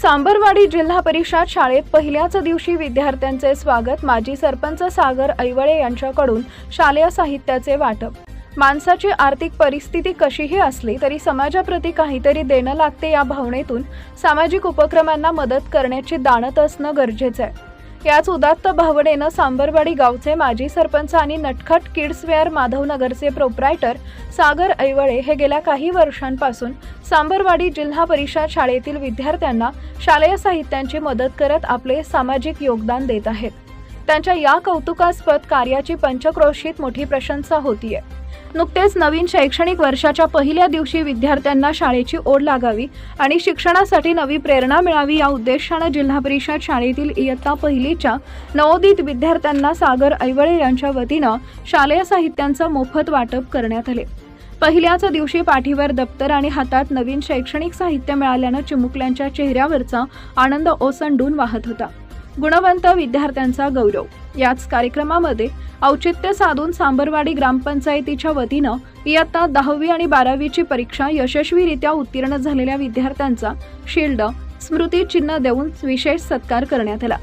सांबरवाडी जिल्हा परिषद शाळेत पहिल्याच दिवशी विद्यार्थ्यांचे स्वागत। माजी सरपंच सागर ऐवळे यांच्याकडून शालेय साहित्याचे वाटप। माणसाची आर्थिक परिस्थिती कशीही असली तरी समाजाप्रती काहीतरी देणं लागते या भावनेतून सामाजिक उपक्रमांना मदत करण्याची दाणत असणं गरजेचं आहे। याच उदात्त भावनेनं सांबरवाडी गावचे माजी सरपंच आणि नटखट किड्सवेअर माधवनगरचे प्रोप्रायटर सागर ऐवळे हे गेल्या काही वर्षांपासून सांबरवाडी जिल्हा परिषद शाळेतील विद्यार्थ्यांना शालेय साहित्यांची मदत करत आपले सामाजिक योगदान देत आहेत। त्यांच्या या कौतुकास्पद कार्याची पंचक्रोशीत मोठी प्रशंसा होतीये। नुकतेच नवीन शैक्षणिक वर्षाच्या पहिल्या दिवशी विद्यार्थ्यांना शाळेची ओढ लागावी आणि शिक्षणासाठी नवी प्रेरणा मिळावी या उद्देशाने जिल्हा परिषद शाळेतील इयत्ता पहिलीच्या नवोदित विद्यार्थ्यांना सागर ऐवळे यांच्या वतीने शालेय साहित्यांचे मोफत वाटप करण्यात आले। पहिल्याच दिवशी पाठीवर दप्तर आणि हातात नवीन शैक्षणिक साहित्य मिळाल्याने चिमुकल्यांच्या चेहऱ्यावरचा आनंद ओसंडून वाहत होता। गुणवंत विद्यार्थ्यांचा गौरव। याच कार्यक्रमामध्ये औचित्य साधून सांबरवाडी ग्रामपंचायतीच्या वतीने इयत्ता 10वी आणि 12वीची परीक्षा यशस्वीरित्या उत्तीर्ण झालेल्या विद्यार्थ्यांचा शील्ड, स्मृती चिन्ह देऊन विशेष सत्कार करण्यात आला।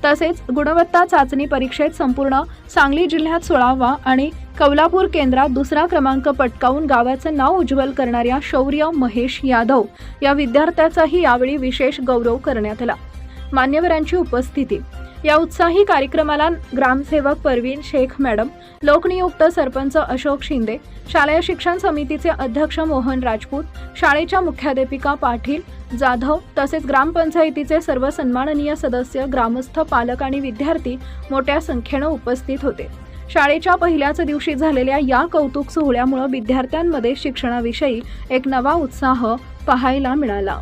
तसेच गुणवत्ता चाचणी परीक्षेत संपूर्ण सांगली जिल्ह्यात 16वा आणि कौलापूर केंद्रात 2रा क्रमांक पटकावून गावाचे नाव उज्ज्वल करणाऱ्या शौर्य महेश यादव या विद्यार्थ्याचाही यावेळी विशेष गौरव करण्यात आला। मान्यवरांची उपस्थिती। या उत्साही कार्यक्रमाला ग्रामसेवक परवीन शेख मॅडम, लोकनियुक्त सरपंच अशोक शिंदे, शालेय शिक्षण समितीचे अध्यक्ष मोहन राजपूत, शाळेच्या मुख्याध्यापिका पाटील जाधव तसेच ग्रामपंचायतीचे सर्व सन्माननीय सदस्य, ग्रामस्थ, पालक आणि विद्यार्थी मोठ्या संख्येने उपस्थित होते। शाळेच्या पहिल्याच दिवशी झालेल्या या कौतुक सोहळ्यामुळे विद्यार्थ्यांमध्ये शिक्षणाविषयी एक नवा उत्साह पाहायला मिळाला।